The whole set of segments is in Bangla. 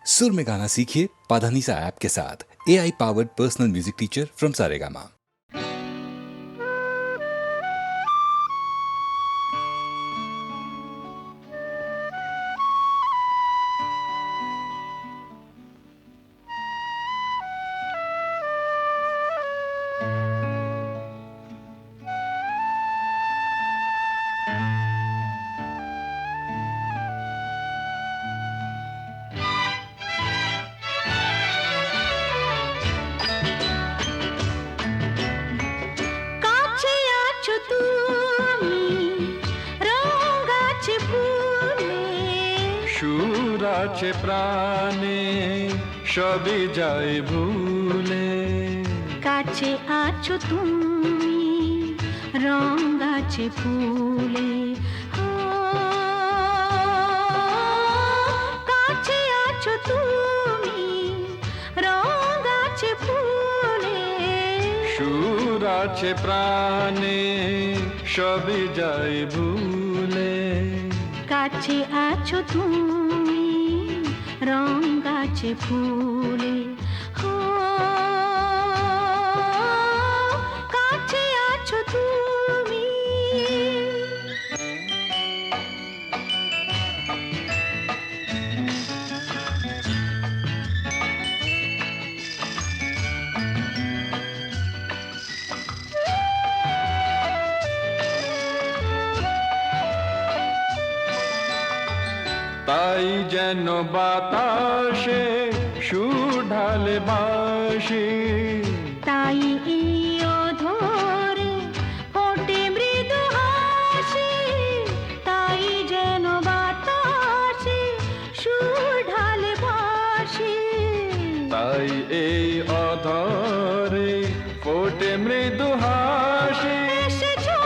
सुर में गाना सीखिए पाधानीसा ऐप के साथ। AI powered personal music teacher from Saregama. আছে প্রাণে সবই যায় ভুলে, কাছে আছো তুমি রং গাছে ফুলে, কাছে আছো তুমি রং গাছে ফুলে, সুর আছে প্রাণে সবই যায় ভুলে, কাছে আছো তুমি রং গাছে ফুলে, কাছে আছো তুমি। তাই যেন বাতাসে সুর ঢালে বাঁশি, তাই এই অধরে ফোটে মৃদু হাসি, তাই যেন বাতাসে সুর ঢালে বাঁশি, তাই এই অধরে ফোটে মৃদু হাসি। এসেছো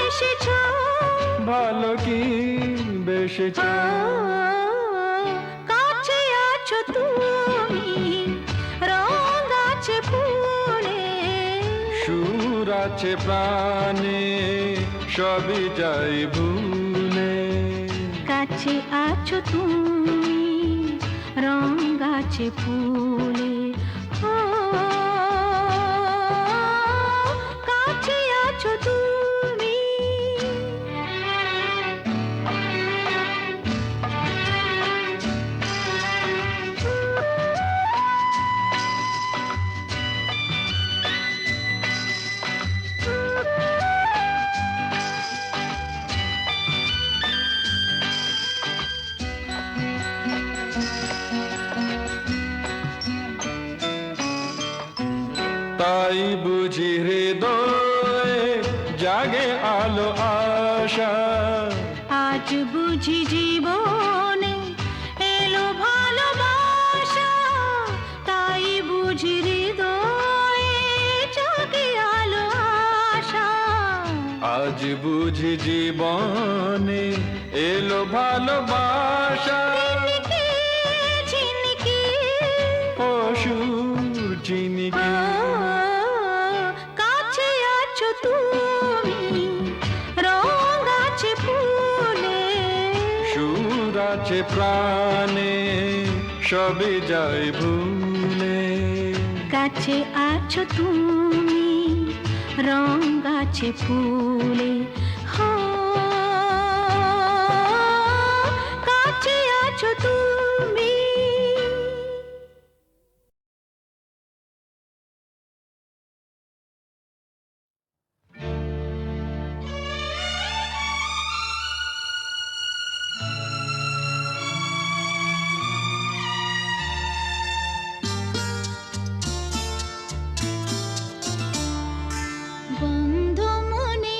এসেছো ভালো কি বেসেছো, কাছে আছো তুমি রং গাছে ফুলে, সুর আছে প্রাণে সবই যাই ভুলে, কাছে আছো তুমি রং গাছে ফুলে, কাছে আছো তুমি। তাই বুঝি হৃদয়ে জাগে আলো আশা, আজ বুঝি জীবনে এলো ভালোবাসা, তাই বুঝি হৃদয়ে জাগে আলো আশা, আজ বুঝি জীবনে এলো ভালোবাসা। ঝিনকে ঝিনকে অসুর চিনিকে কাছে আছো তুমি রং গাছে ফুলে, সুর আছে প্রাণে সবে যায় ভুলে, কাছে আছো তুমি রং গাছে ফুলে, কাছে আছো তুমি। বন্ধ মনে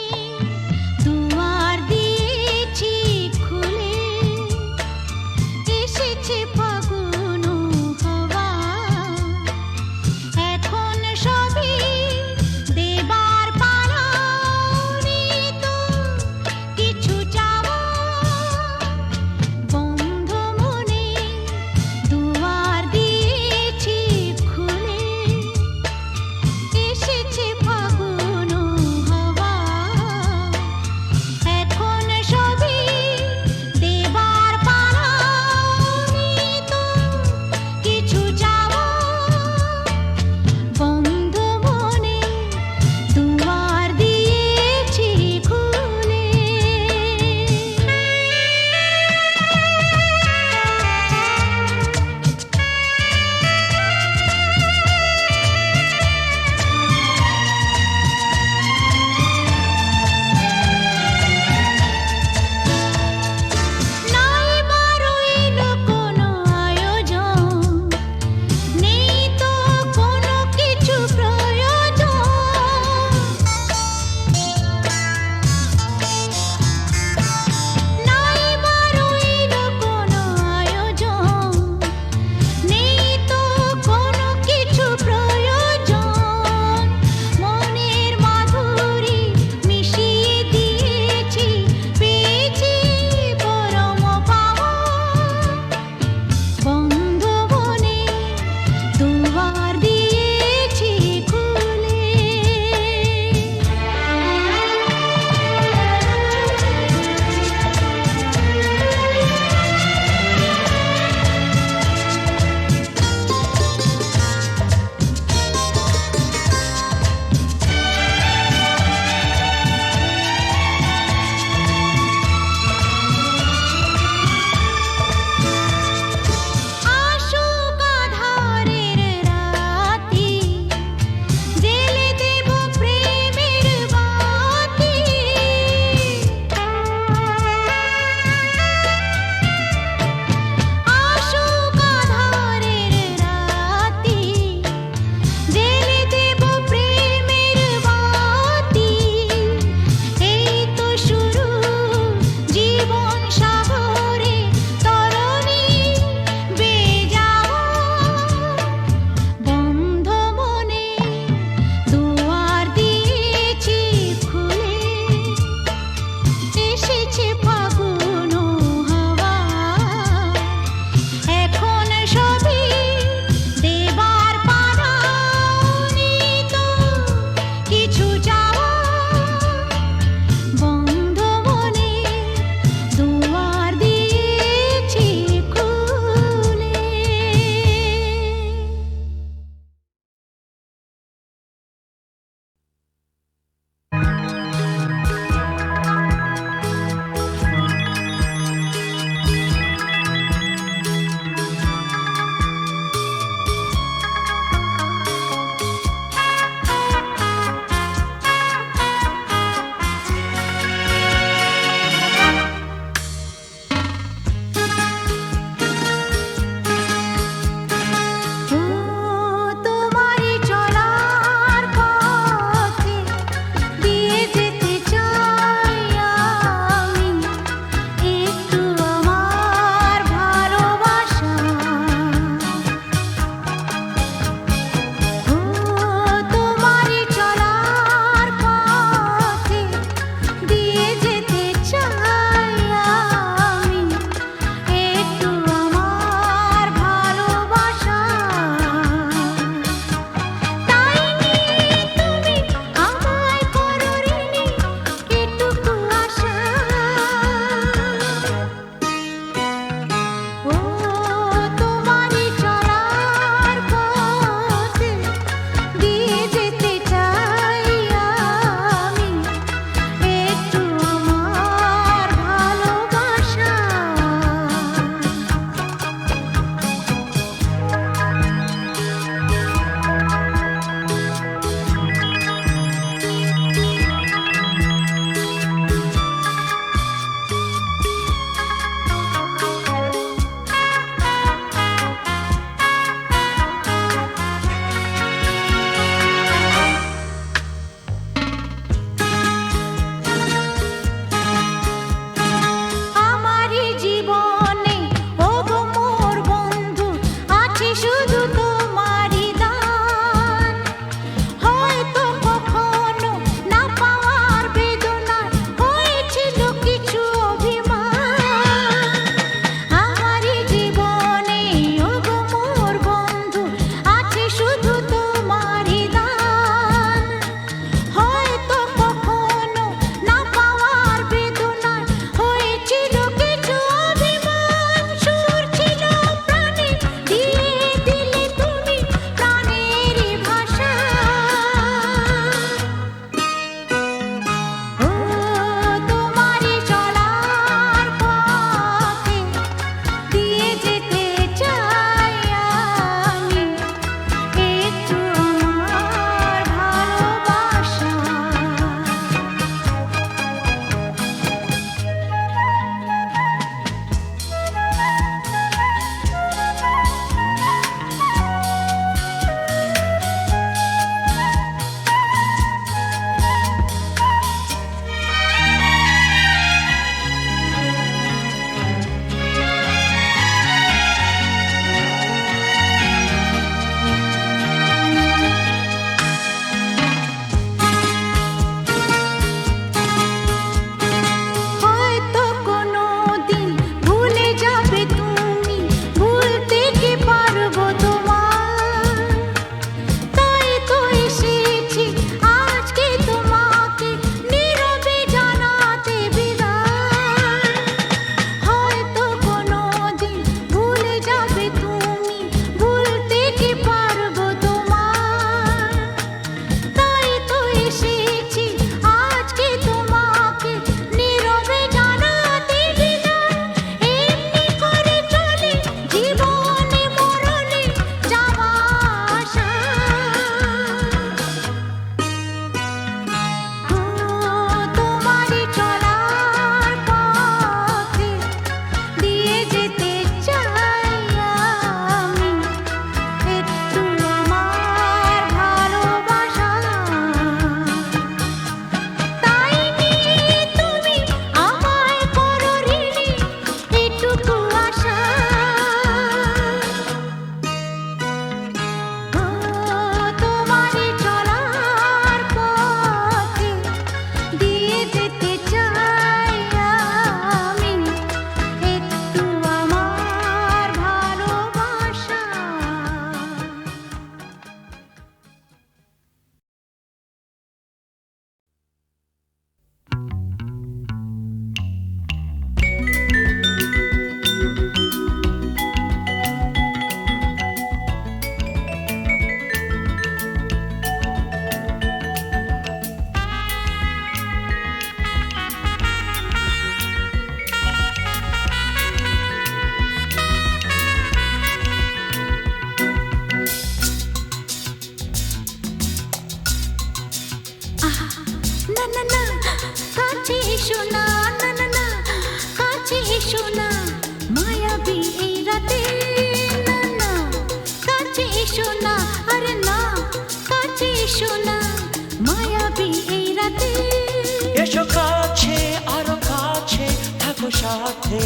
সাথে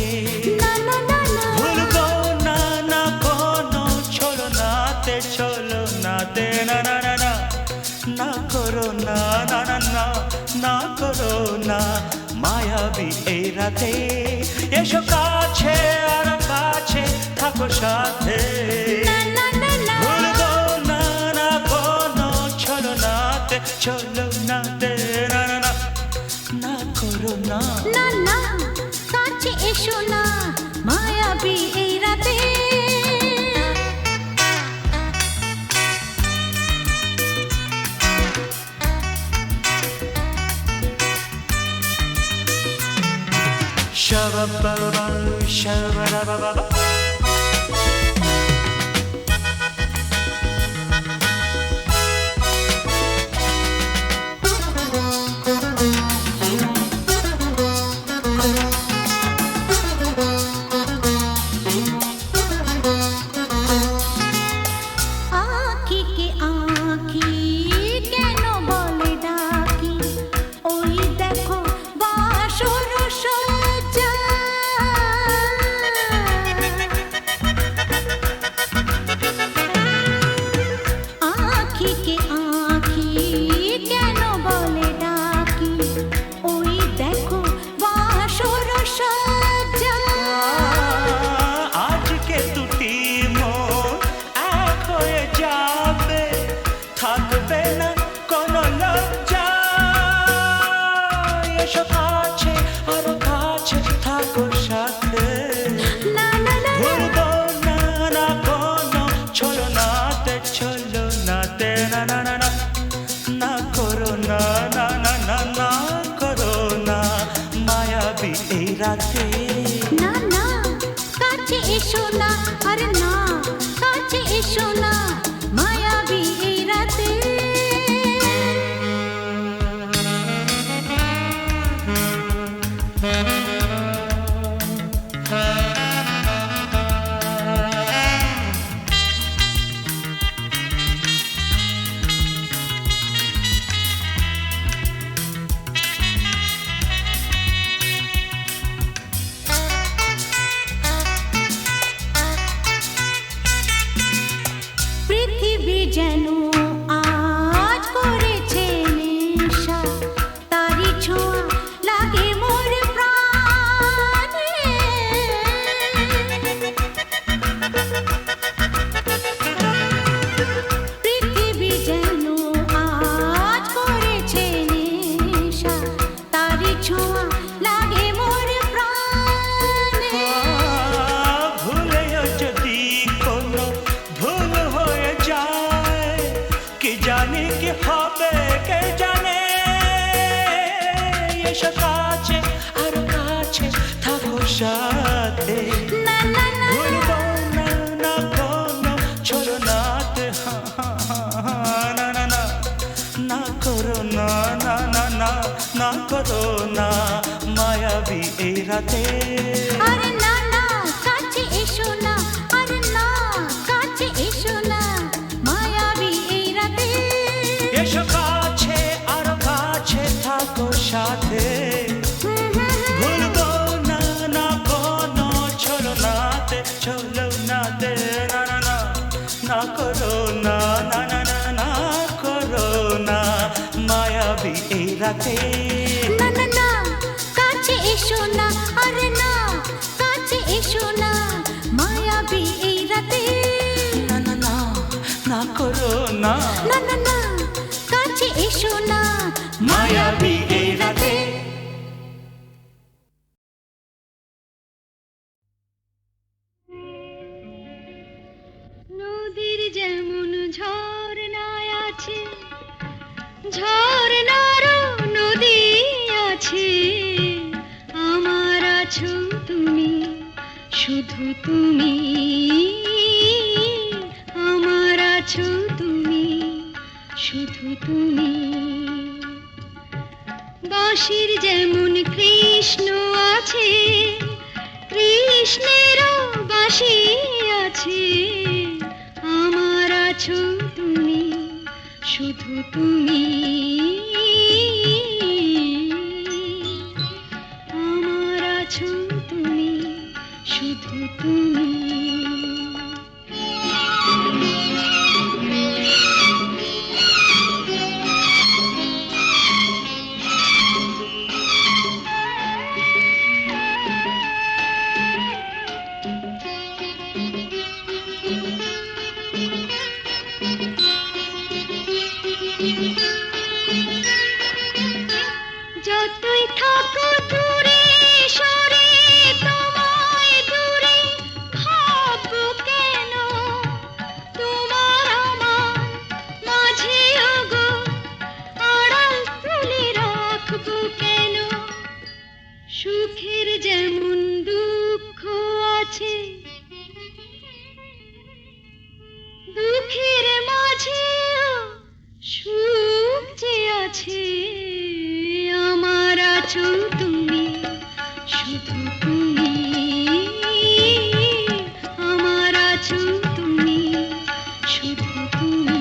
না না না না ভুলবো না না কোনো চলো নাতে না না না না না করো না না না না না করো না মায়াবী এই রাতে এসো কাছে আর কাছে থাকো সাথে না না না না ভুলবো না না কোনো চলো নাতে না না না না করো না না না কাছে এসো না মায়াবী এই রাতে Shabba-ba-ba, shabba-da-ba-ba-ba. আঁখিকে আঁখি কেন বলে ডাকি ওই দেখো বাসর সজ্জা আঁখিকে আঁখি কেন বলে ডাকি ওই দেখো বাসর সজ্জা আজকে দুটি মন এক হয়ে যাবে থাকবে না কোনো লজ্জা এসো কাছে আরো কাছে থাকো সাথে না না না ভুলবো না না কোনো চলো নাতে না না না না না করো না না না না না করো না মায়াবী এই রাতে না না কাছে এসো না আরে না কাছে এসো না মায়াবী এই রাতে পৃথিবী যেন আজ করেছে নেশা তারি ছোঁয়া লাগে মোর প্রাণে পৃথিবী যেন আজ করেছে নেশা তারি ছোঁয়া লাগে মোর প্রাণে ভুলেও যদি কোনো ভুল হয়ে যায় কি জানি কি হবে কে জানে এসো কাছে আর কাছে থাকো সাথে না না না ভুলবো না না কোনো চলো নাতে না না না না করো না না না না না করো না মায়াবী এই রাতে আরে না না কাছে এসো না আরে না কাছে এসো না মায়াবী এই রাতে এসো কাছে আর কাছে থাকো সাথে ভুলবো না না কোনো চলো নাতে না না না না করো না না না না না করো না মায়াবী এই রাতে না না না কাছে এসো না আরে না কাছে এসো না মায়াবী এই রাতে না না না না করো না না না না কাছে এসো না মায়াবী এই রাতে নদীর যেমন ঝর্ণায় আছে ঝর্ণারও নদী আছে আমার আছো তুমি শুধু তুমি আমার আছো তুমি শুধু তুমি বাঁশির যেমন কৃষ্ণ আছে কৃষ্ণেরও বাঁশি আছে আমার আছো তুমি শুধু তুমি আমার আছো তুমি আছে আমার আছো তুমি শুধু তুমি আমার আছো তুমি শুধু তুমি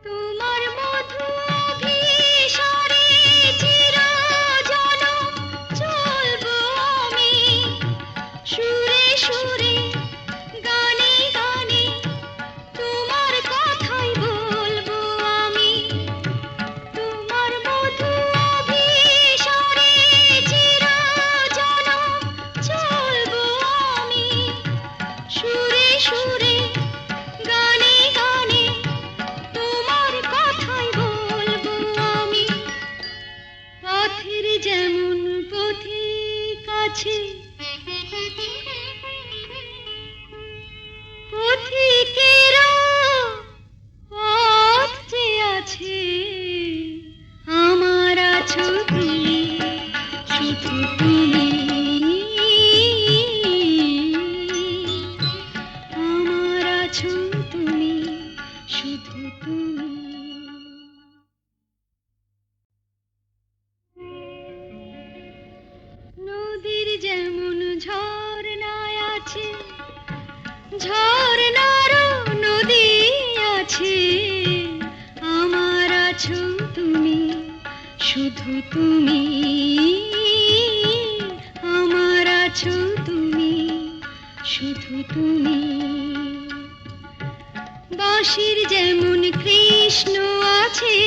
তোমার মধু অভিসারে চিরজনম চলবো আমি সুরে সুরে গানে গানে তোমার কথাই বলবো আমি তোমার মধু অভিসারে চিরজনম চলবো আমি সুরে সুরে গানে গানে তোমার কথাই বলবো আমি পথের যেমন পথিক আছে পথিকেরও পথ যে আছে আমার আছো তুমি শুধু তুমি আমার আছো তুমি শুধু তুমি নদীর যেমন ঝর্ণায় আছে ঝর্ণারও নদী আছে আমার আছো তুমি শুধু তুমি আমার আছো তুমি শুধু তুমি বাঁশির যেমন কৃষ্ণ আছে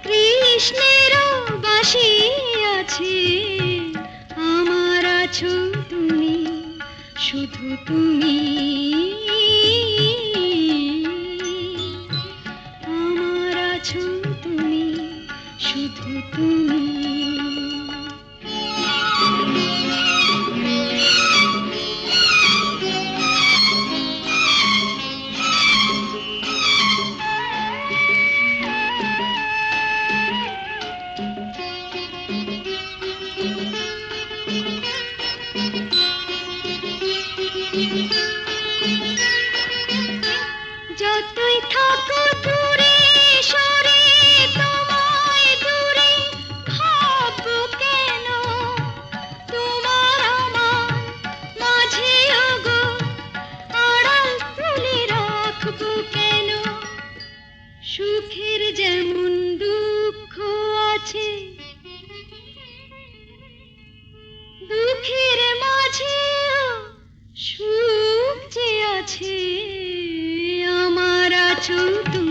কৃষ্ণেরও বাঁশি আছে আমার আছো তুমি শুধু তুমি আমার আছো তুমি শুধু তুমি যতই থাকো দূরে সরে তোমায় দূরে ভাববো কেন তোমার আমার মাঝে ওগো আড়াল তুলে রাখবো কেন সুখের যেমন দুঃখ আছে দুঃখের মাঝেও সুখ যে আছে আমার আছো তুমি